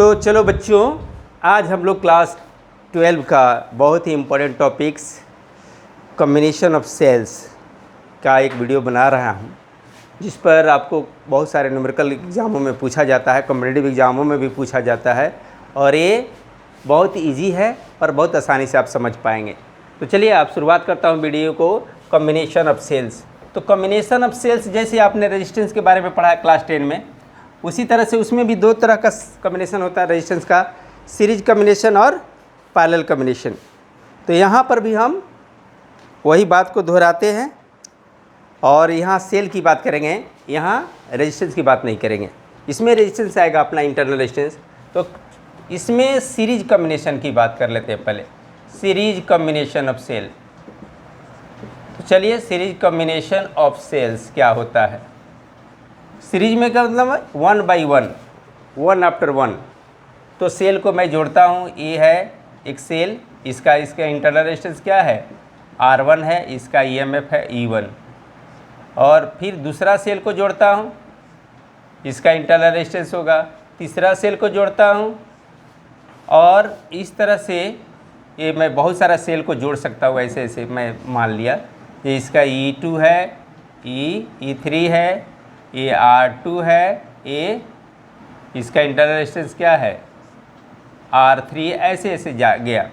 तो चलो बच्चों, आज हम लोग क्लास 12 का बहुत ही important topics combination of cells का एक वीडियो बना रहा हूँ, जिस पर आपको बहुत सारे न्यूमेरिकल एग्ज़ामों में पूछा जाता है, कॉम्पिटिटिव एग्ज़ामों में भी पूछा जाता है और ये बहुत ईजी है और बहुत आसानी से आप समझ पाएंगे। तो चलिए आप शुरुआत करता हूँ वीडियो को कॉम्बिनेशन ऑफ सेल्स। तो कॉम्बिनेशन ऑफ सेल्स जैसे आपने रेजिस्टेंस के बारे में पढ़ा है क्लास 10 में, उसी तरह से उसमें भी दो तरह का कॉम्बिनेशन होता है रेजिस्टेंस का, सीरीज कॉम्बिनेशन और पैरेलल कॉम्बिनेशन। तो यहाँ पर भी हम वही बात को दोहराते हैं और यहाँ सेल की बात करेंगे, यहाँ रेजिस्टेंस की बात नहीं करेंगे। इसमें रेजिस्टेंस आएगा अपना इंटरनल रेजिस्टेंस। तो इसमें सीरीज कॉम्बिनेशन की बात कर लेते हैं पहले, सीरीज कॉम्बिनेशन ऑफ सेल। तो चलिए सीरीज कॉम्बिनेशन ऑफ सेल्स क्या होता है। सीरीज में क्या मतलब है, 1 by 1, 1 after 1। तो सेल को मैं जोड़ता हूँ, ये है एक सेल, इसका इंटरनल रेजिस्टेंस क्या है, R1 है, इसका EMF है E1। और फिर दूसरा सेल को जोड़ता हूँ, इसका इंटरनल रेजिस्टेंस होगा। तीसरा सेल को जोड़ता हूँ और इस तरह से ये मैं बहुत सारा सेल को जोड़ सकता हूँ। ऐसे ऐसे मैं मान लिया ये इसका E2 है, E3 है, ये R2 है, ये इसका इंटरनल रेजिस्टेंस क्या है R3, ऐसे ऐसे जा गया।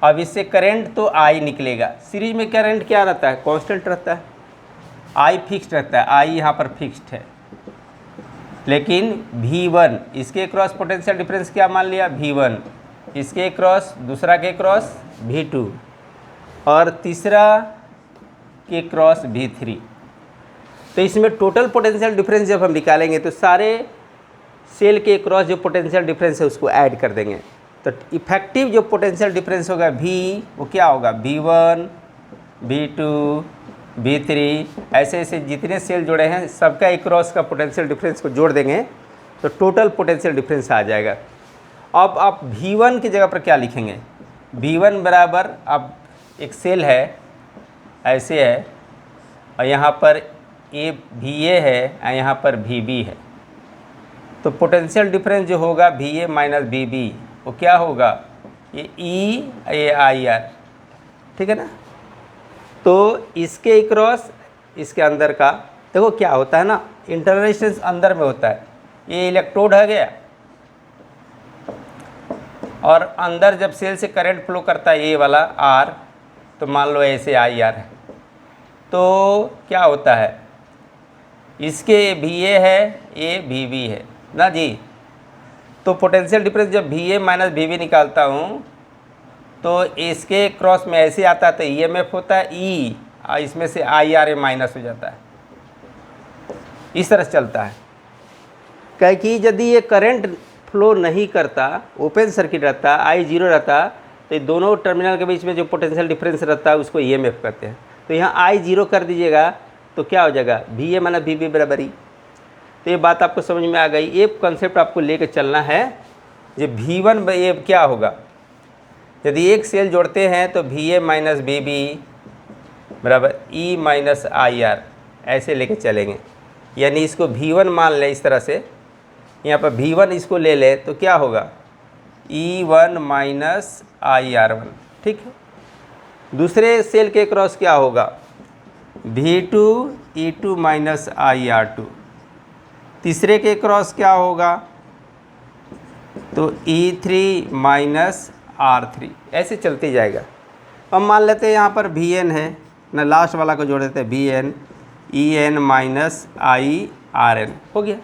अब इससे करंट तो I निकलेगा। सीरीज में करंट क्या रहता है, कांस्टेंट रहता है, I फिक्स्ड रहता है, I यहाँ पर फिक्स्ड है। लेकिन V1 इसके क्रॉस पोटेंशियल डिफरेंस क्या मान लिया, V1, इसके क्रॉस दूसरा के क्रॉस V2 और तीसरा के क्रॉस V3। तो इसमें टोटल पोटेंशियल डिफरेंस जब हम निकालेंगे तो सारे सेल के क्रॉस जो पोटेंशियल डिफरेंस है उसको ऐड कर देंगे। तो इफेक्टिव जो पोटेंशियल डिफरेंस होगा V, वो क्या होगा, V1, V2, V3, ऐसे ऐसे जितने सेल जुड़े हैं सबका एक क्रॉस का पोटेंशियल डिफरेंस को जोड़ देंगे तो टोटल पोटेंशियल डिफरेंस आ जाएगा। अब आप V1 की जगह पर क्या लिखेंगे, V1 बराबर, अब एक सेल है ऐसे है और यहाँ पर ये VA है और यहाँ पर VB है। तो पोटेंशियल डिफरेंस जो होगा VA माइनस VB वो क्या होगा, ये E ये IR, ठीक है ना। तो इसके क्रॉस इसके अंदर का देखो क्या होता है ना, इंटरनल रेजिस्टेंस अंदर में होता है, ये इलेक्ट्रोड है गया और अंदर जब सेल से करंट फ्लो करता है ये वाला R, तो मान लो ऐसे IR है, तो क्या होता है, इसके VA है, ये VB है ना जी। तो पोटेंशियल डिफरेंस जब VA माइनस VB निकालता हूँ तो इसके क्रॉस में ऐसे आता है तो EMF होता है E और इसमें से IR माइनस हो जाता है, इस तरह से चलता है। क्योंकि यदि ये करंट फ्लो नहीं करता, ओपन सर्किट रहता, I0 रहता, तो ये दोनों टर्मिनल के बीच में जो पोटेंशियल डिफरेंस रहता है उसको EMF कहते हैं। तो यहाँ I0 कर दीजिएगा तो क्या हो जाएगा, VA माइनस VB बराबर E। तो ये बात आपको समझ में आ गई। ये कंसेप्ट आपको लेके चलना है। ये V1 ये क्या होगा, यदि एक सेल जोड़ते हैं तो VA माइनस VB बराबर E माइनस IR, ऐसे लेके चलेंगे। यानी इसको V1 मान लें इस तरह से, यहाँ पर V1 इसको ले ले तो क्या होगा, E1 माइनस IR1, ठीक है। दूसरे सेल के क्रॉस क्या होगा, V2 E2 माइनस IR2। तीसरे के क्रॉस क्या होगा, तो E3 माइनस R3, ऐसे चलते जाएगा। अब मान लेते हैं यहाँ पर VN है ना, लास्ट वाला को जोड़ देते हैं VN, EN माइनस IRN, हो गया।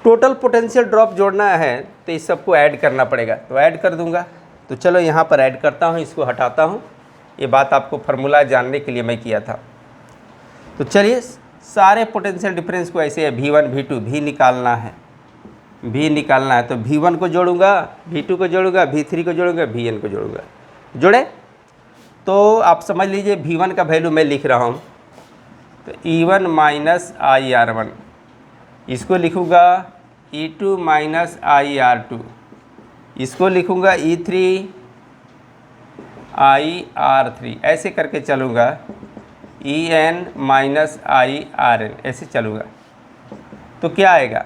टोटल पोटेंशियल ड्रॉप जोड़ना है तो इस सबको ऐड करना पड़ेगा, तो ऐड कर दूंगा। तो चलो यहाँ पर ऐड करता हूँ, इसको हटाता हूँ। ये बात आपको फार्मूला जानने के लिए मैं किया था। तो चलिए सारे पोटेंशियल डिफरेंस को ऐसे है, V1 V2 V निकालना है, V निकालना है। तो V1 को जोड़ूंगा, V2 को जोड़ूंगा, V3 को जोड़ूंगा, VN को जोड़ूंगा। जोड़े तो आप समझ लीजिए V1 का वैल्यू मैं लिख रहा हूँ, तो E1 माइनस IR1, इसको लिखूँगा E2 माइनस IR2, इसको लिखूँगा E3 IR3, ऐसे करके चलूँगा, EN माइनस IRN, ऐसे चलूँगा। तो क्या आएगा,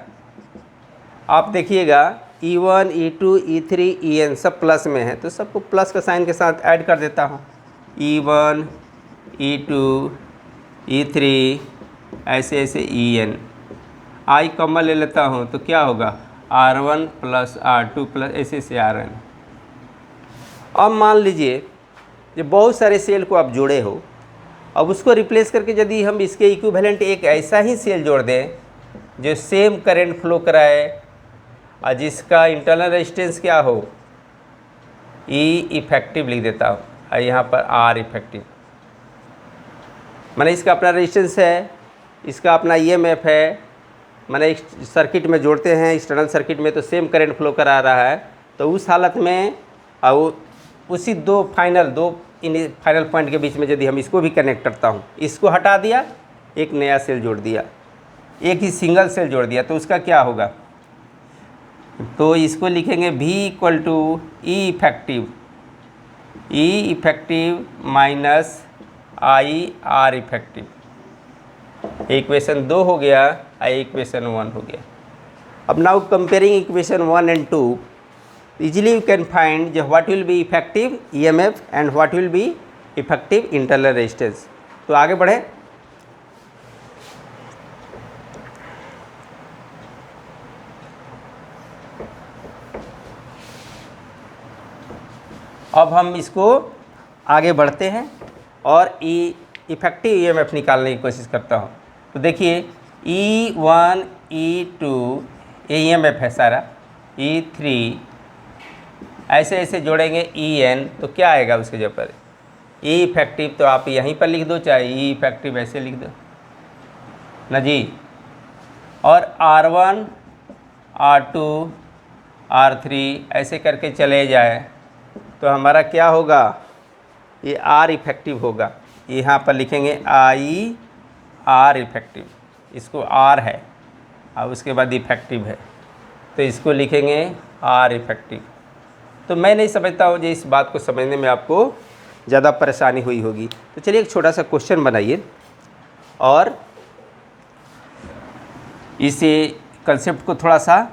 आप देखिएगा E1, E2, E3, En सब प्लस में है, तो सबको प्लस का साइन के साथ ऐड कर देता हूँ। E1, E2, E3 ऐसे ऐसे En, I कॉमन ले लेता हूँ तो क्या होगा R1 प्लस R2 प्लस ऐसे ऐसे Rn। अब मान लीजिए जो बहुत सारे सेल को आप जोड़े हो, अब उसको रिप्लेस करके यदि हम इसके इक्विवेलेंट एक ऐसा ही सेल जोड़ दें जो सेम करंट फ्लो कराए और जिसका इंटरनल रेजिस्टेंस क्या हो, E इफेक्टिव लिख देता हूँ और यहाँ पर R इफेक्टिव, मैंने इसका अपना रेजिस्टेंस है, इसका अपना EMF है, मैंने एक सर्किट में जोड़ते हैं एक्सटर्नल सर्किट में तो सेम करंट फ्लो करा रहा है, तो उस हालत में और उसी दो फाइनल पॉइंट के बीच में यदि हम इसको भी कनेक्ट करता हूँ, इसको हटा दिया, एक नया सेल जोड़ दिया, एक ही सिंगल सेल जोड़ दिया, तो उसका क्या होगा, तो इसको लिखेंगे V equal to E effective minus I R effective. Equation 2 हो गया और इक्वेशन 1 हो गया। अब now comparing equation 1 and 2, easily you can find what will be effective EMF and what will be effective internal resistance। तो आगे बढ़े। अब हम इसको आगे बढ़ते हैं और इफेक्टिव EMF निकालने की कोशिश करता हूँ। तो देखिए E1, E2 ये EMF है सारा, E3 ऐसे ऐसे जोड़ेंगे En, तो क्या आएगा उसके जगह पर E इफेक्टिव, तो आप यहीं पर लिख दो, चाहे E इफेक्टिव ऐसे लिख दो ना जी। और R1, R2, R3 ऐसे करके चले जाए तो हमारा क्या होगा, ये R इफेक्टिव होगा। यहाँ पर लिखेंगे I R इफेक्टिव, इसको R है और उसके बाद इफेक्टिव है, तो इसको लिखेंगे R इफेक्टिव। तो मैं नहीं समझता हूँ जो इस बात को समझने में आपको ज़्यादा परेशानी हुई होगी। तो चलिए एक छोटा सा क्वेश्चन बनाइए और इसे कंसेप्ट को थोड़ा सा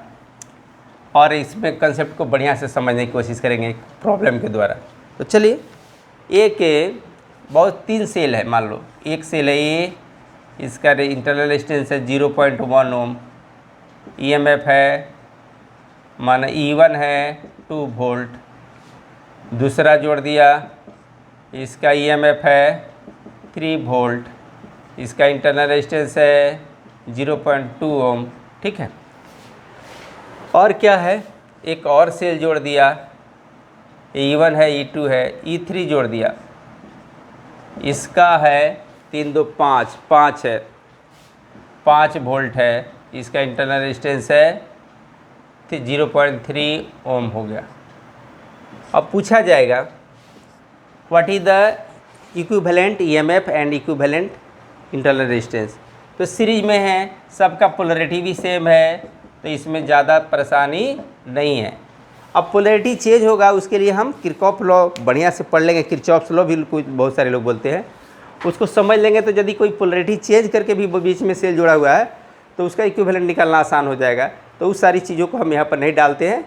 और इसमें कंसेप्ट को बढ़िया से समझने की कोशिश करेंगे प्रॉब्लम के द्वारा। तो चलिए एक बहुत 3 सेल है, मान लो एक सेल है ये, इसका इंटरनल रेजिस्टेंस है 0.1 ओम, EMF है माना E1 है 2 वोल्ट, दूसरा जोड़ दिया इसका EMF है 3 वोल्ट, इसका इंटरनल रेजिस्टेंस है 0.2 ओम, ठीक है। और क्या है, एक और सेल जोड़ दिया, E1 है E2 है, E3 जोड़ दिया, इसका है 3 2 5 है, 5 वोल्ट है, इसका इंटरनल रेजिस्टेंस है 0.3 ओम हो गया। अब पूछा जाएगा what is the equivalent EMF and equivalent internal resistance. तो सीरीज में है, सबका पोलरिटी भी सेम है, तो इसमें ज़्यादा परेशानी नहीं है। अब पोलरिटी चेंज होगा, उसके लिए हम किरचॉफ लॉ बढ़िया से पढ़ लेंगे। किरचॉफ लॉ भी कुछ बहुत सारे लोग बोलते हैं, उसको समझ लेंगे तो यदि कोई पोलरिटी चेंज करके भी बीच में सेल जुड़ा हुआ है तो उसका इक्विवेलेंट निकालना आसान हो जाएगा। तो उस सारी चीज़ों को हम यहाँ पर नहीं डालते हैं,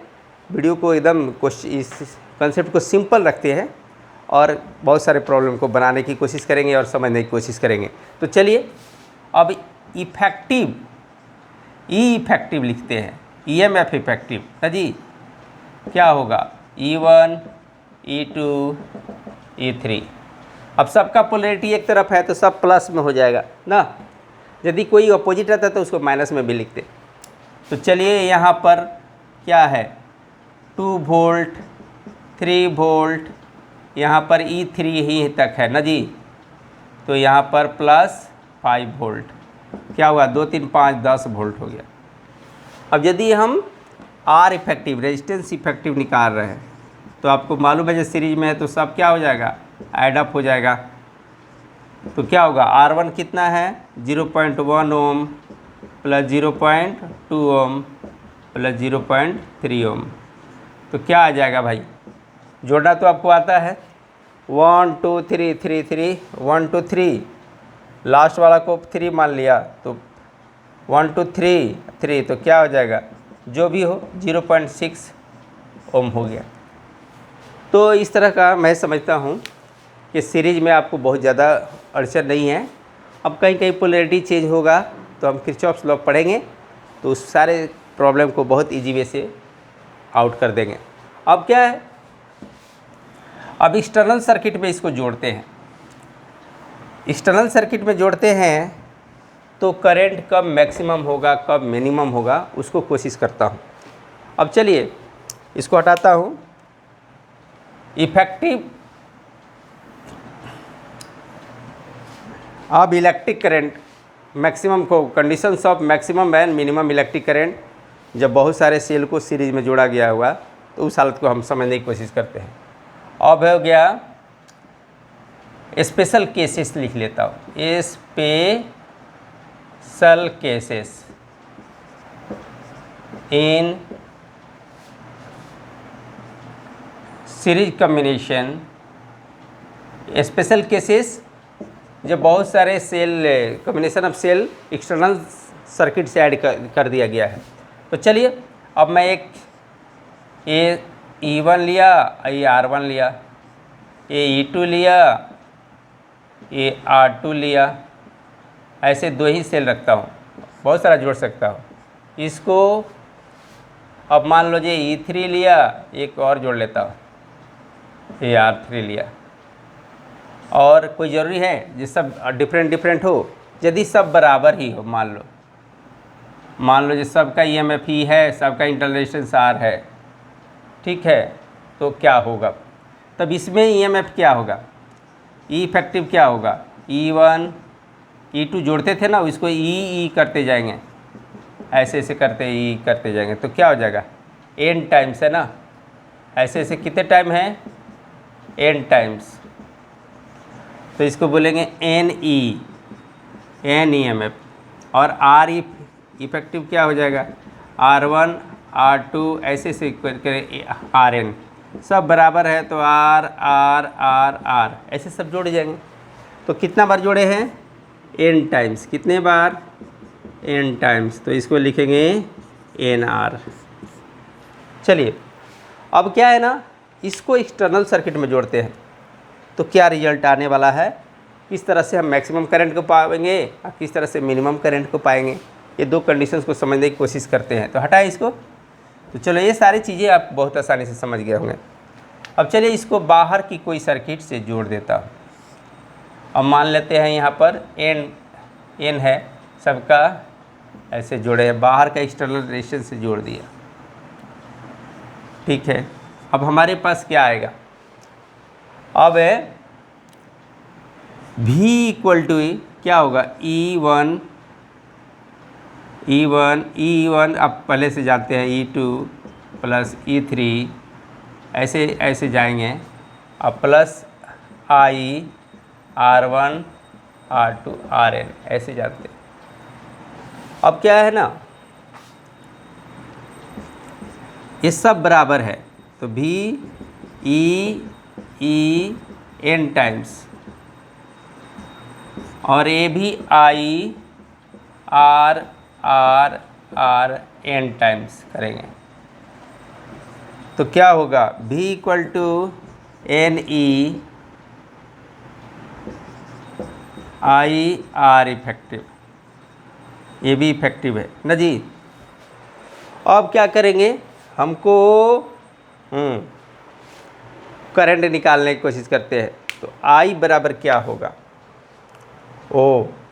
वीडियो को एकदम इस कंसेप्ट को सिंपल रखते हैं और बहुत सारे प्रॉब्लम को बनाने की कोशिश करेंगे और समझने की कोशिश करेंगे। तो चलिए अब इफेक्टिव E इफेक्टिव लिखते हैं, EMF इफेक्टिव ना जी, क्या होगा E1, E2, E3। अब सबका पोलरिटी एक तरफ है तो सब प्लस में हो जाएगा ना, यदि कोई अपोजिट रहता तो उसको माइनस में भी लिखते। तो चलिए यहाँ पर क्या है 2 वोल्ट, 3 वोल्ट, यहाँ पर E3 ही तक है ना जी, तो यहाँ पर प्लस 5 वोल्ट, क्या हुआ 2 3 5 10 वोल्ट हो गया। अब यदि हम R इफेक्टिव रेजिस्टेंस इफेक्टिव निकाल रहे हैं तो आपको मालूम है जो सीरीज में है तो सब क्या हो जाएगा, ऐड अप हो जाएगा। तो क्या होगा R1 कितना है 0.1 ओम प्लस 0.2 ओम प्लस 0.3 ओम, तो क्या आ जाएगा भाई, जोड़ना तो आपको आता है 1 2 3 3 3 1 2 3, लास्ट वाला को 3 मान लिया तो 1 2 3 3, तो क्या हो जाएगा जो भी हो 0.6 ओम हो गया। तो इस तरह का मैं समझता हूँ कि सीरीज में आपको बहुत ज़्यादा अड़चन नहीं है। अब कहीं कहीं पोलैरिटी चेंज होगा तो हम किरचॉफ्स लॉ पढ़ेंगे तो उस सारे प्रॉब्लम को बहुत इजी वे से आउट कर देंगे। अब क्या है, अब एक्सटर्नल सर्किट में इसको जोड़ते हैं। एक्सटर्नल सर्किट में जोड़ते हैं तो करंट कब मैक्सिमम होगा कब मिनिमम होगा उसको कोशिश करता हूँ। अब चलिए इसको हटाता हूँ। इफेक्टिव अब इलेक्ट्रिक करंट मैक्सिमम को conditions of maximum and minimum electric current, जब बहुत सारे सेल को सीरीज में जोड़ा गया हुआ तो उस हालत को हम समझने की कोशिश करते हैं। अब हो गया स्पेशल केसेस, लिख लेता हूँ special cases in series combination. Special cases जब बहुत सारे cell combination of cell external circuit से ऐड कर दिया गया है। तो चलिए अब मैं एक ये E1 लिया, ये R1 लिया, ये E2 लिया, ये R2 लिया, ऐसे दो ही सेल रखता हूँ, बहुत सारा जोड़ सकता हूँ इसको। अब मान लो ये E3 लिया, एक और जोड़ लेता हूँ, ये R3 लिया। और कोई ज़रूरी है जो सब डिफरेंट हो, यदि सब बराबर ही हो, मान लो जो सबका EMF ही है, सबका इंटरनल रेजिस्टेंस R है, ठीक है, तो क्या होगा तब इसमें EMF क्या होगा, E इफेक्टिव क्या होगा, E1 E2 जोड़ते थे ना, इसको E करते जाएंगे, ऐसे ऐसे करते E करते जाएंगे तो क्या हो जाएगा N टाइम्स है ना, ऐसे ऐसे कितने टाइम है N टाइम्स, तो इसको बोलेंगे N EMF। और R इफेक्टिव क्या हो जाएगा R1 R2 ऐसे से करके RN, सब बराबर है तो R ऐसे सब जोड़े जाएंगे। तो कितना बार जोड़े हैं N टाइम्स, कितने बार N टाइम्स, तो इसको लिखेंगे NR। चलिए अब क्या है ना, इसको एक्सटर्नल सर्किट में जोड़ते हैं तो क्या रिजल्ट आने वाला है, किस तरह से हम मैक्सिमम करंट को पाएंगे और किस तरह से मिनिमम करंट को पाएंगे, ये दो कंडीशंस को समझने की कोशिश करते हैं। तो हटाएं इसको। तो चलो ये सारी चीज़ें आप बहुत आसानी से समझ गए होंगे। अब चलिए इसको बाहर की कोई सर्किट से जोड़ देता हूँ। अब मान लेते हैं यहाँ पर N है, सबका ऐसे जोड़े हैं, बाहर का एक्सटर्नल रेजिस्टेंस से जोड़ दिया, ठीक है। अब हमारे पास क्या आएगा, अब V इक्वल टू क्या होगा E1 अब पहले से जानते हैं, E2 प्लस E3 ऐसे ऐसे जाएंगे, अब plus I R1 R2 RN ऐसे जाते हैं। अब क्या है ना, ये सब बराबर है तो V E N टाइम्स और ये भी I R N टाइम्स करेंगे तो क्या होगा V equal to NE I R effective, ये भी इफेक्टिव है ना जी। अब क्या करेंगे, हमको करंट निकालने की कोशिश करते हैं तो I बराबर क्या होगा,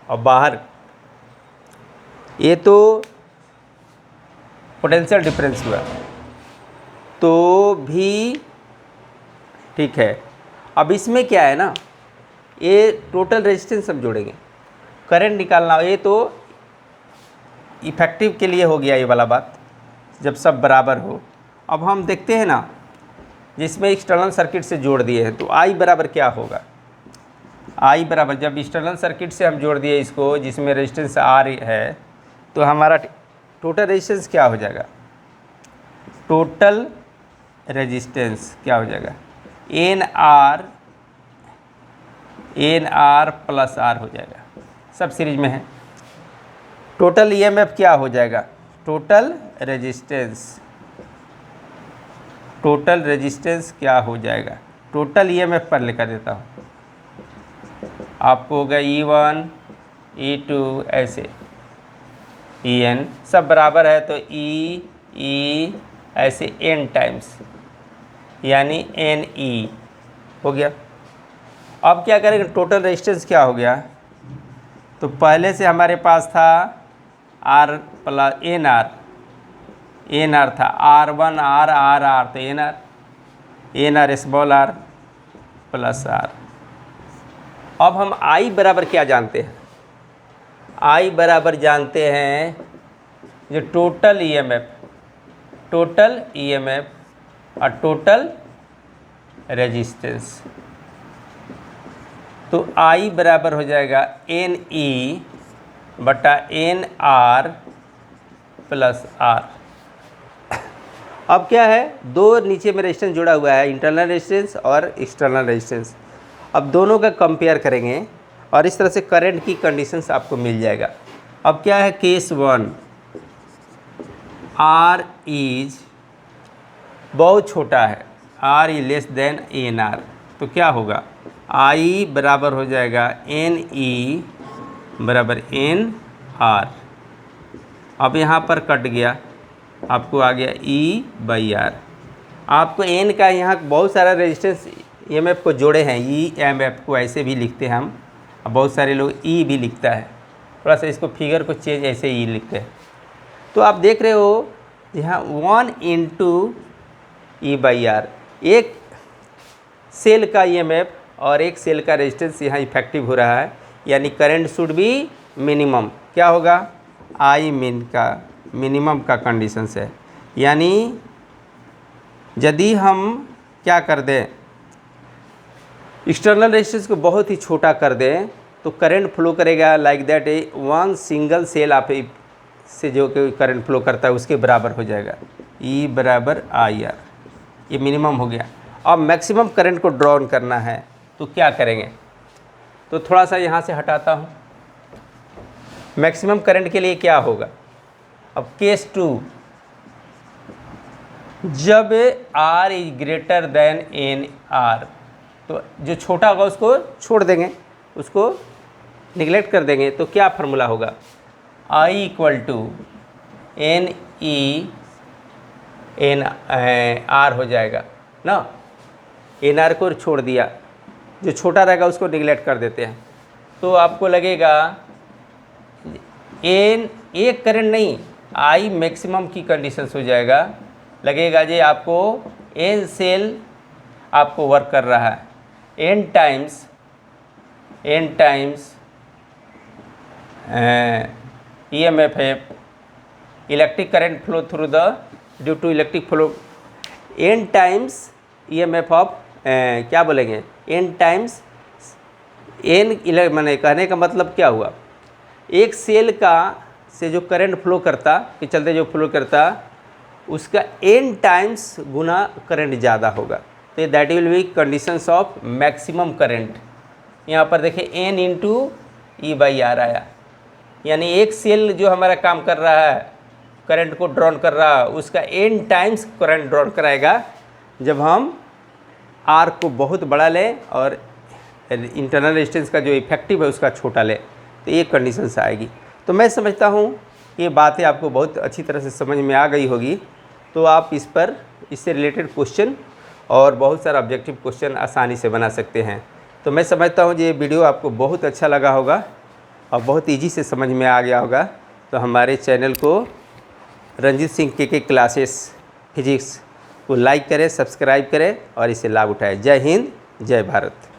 अब बाहर ये तो पोटेंशियल डिफरेंस हुआ तो भी ठीक है। अब इसमें क्या है ना, ये टोटल रेजिस्टेंस हम जोड़ेंगे, करंट निकालना, ये तो इफेक्टिव के लिए हो गया ये वाला बात, जब सब बराबर हो। अब हम देखते हैं ना, जिसमें एक्सटर्नल सर्किट से जोड़ दिए हैं तो I बराबर क्या होगा, I बराबर जब एक्सटर्नल सर्किट से हम जोड़ दिए इसको, जिसमें रेजिस्टेंस R है, तो हमारा टोटल रेजिस्टेंस क्या हो जाएगा, टोटल रेजिस्टेंस क्या हो जाएगा NR प्लस R हो जाएगा, सब सीरीज में है। टोटल EMF क्या हो जाएगा टोटल रेजिस्टेंस क्या हो जाएगा, टोटल ईएमएफ पर लिखा देता हूँ आपको, होगा E1 E2 ऐसे En सब बराबर है तो E ऐसे n टाइम्स यानी Ne हो गया। अब क्या करेंगे, टोटल रेजिस्टेंस क्या हो गया, तो पहले से हमारे पास था R प्लस NR था, R1 R तो NR small r plus R। अब हम I बराबर क्या जानते हैं, I बराबर जानते हैं जो टोटल EMF और टोटल रेजिस्टेंस। तो I बराबर हो जाएगा NE बटा NR प्लस R। अब क्या है, दो नीचे में रेजिस्टेंस जुड़ा हुआ है, इंटरनल रेजिस्टेंस और एक्सटर्नल रेजिस्टेंस। अब दोनों का कंपेयर करेंगे और इस तरह से करंट की कंडीशंस आपको मिल जाएगा। अब क्या है, केस 1 R इज बहुत छोटा है, R is less than NR, तो क्या होगा, I बराबर हो जाएगा NE बराबर NR। अब यहाँ पर कट गया, आपको आ गया E/R। आपको N का यहाँ बहुत सारा रेजिस्टेंस EMF को जोड़े हैं, EMF को ऐसे भी लिखते हैं हम, अब बहुत सारे लोग E भी लिखता है, थोड़ा सा इसको फिगर को चेंज ऐसे E लिखते हैं। तो आप देख रहे हो यहाँ 1 × E/R, एक सेल का EMF और एक सेल का रेजिस्टेंस यहाँ इफेक्टिव हो रहा है, यानी करंट शुड बी मिनिमम, क्या होगा, I min का मिनिमम का कंडीशंस है। यानी यदि हम क्या कर दें, एक्सटर्नल रेजिस्टेंस को बहुत ही छोटा कर दें तो करंट फ्लो करेगा like that one single cell आप से जो कि करंट फ्लो करता है उसके बराबर हो जाएगा, E बराबर IR, ये मिनिमम हो गया। अब मैक्सिमम करंट को ड्रॉ करना है तो क्या करेंगे, तो थोड़ा सा यहाँ से हटाता हूँ। मैक्सिमम करंट के लिए क्या होगा, अब केस 2 जब R is greater than NR, तो जो छोटा होगा उसको छोड़ देंगे, उसको निगलेक्ट कर देंगे, तो क्या फार्मूला होगा, I = NE NR हो जाएगा ना, NR को छोड़ दिया, जो छोटा रहेगा उसको निगलेक्ट कर देते हैं, तो आपको लगेगा N एक करंट नहीं, I मैक्सिमम की कंडीशंस हो जाएगा, लगेगा जी आपको N सेल आपको वर्क कर रहा है, N टाइम्स EMF है, electric current flow through the due to electric flow, N times EMF of क्या बोलेंगे, N टाइम्स N मैंने कहने का मतलब क्या हुआ, एक सेल का से जो करंट फ्लो करता के चलते जो फ्लो करता उसका N टाइम्स गुना करंट ज़्यादा होगा, तो that will be conditions of maximum current. यहाँ पर देखिए N × E/R आया, यानी एक सेल जो हमारा काम कर रहा है करंट को ड्रॉन कर रहा है उसका N टाइम्स करंट ड्रॉन कराएगा जब हम R को बहुत बड़ा लें और इंटरनल रेजिस्टेंस का जो इफेक्टिव है उसका छोटा लें, तो ये कंडीशंस आएगी। तो मैं समझता हूँ ये बातें आपको बहुत अच्छी तरह से समझ में आ गई होगी, तो आप इस पर इससे रिलेटेड क्वेश्चन और बहुत सारा ऑब्जेक्टिव क्वेश्चन आसानी से बना सकते हैं। तो मैं समझता हूँ ये वीडियो आपको बहुत अच्छा लगा होगा और बहुत ईजी से समझ में आ गया होगा। तो हमारे चैनल को रंजीत सिंह के क्लासेस फिजिक्स को लाइक करें, सब्सक्राइब करें और इसे लाभ उठाएं। जय हिंद, जय भारत।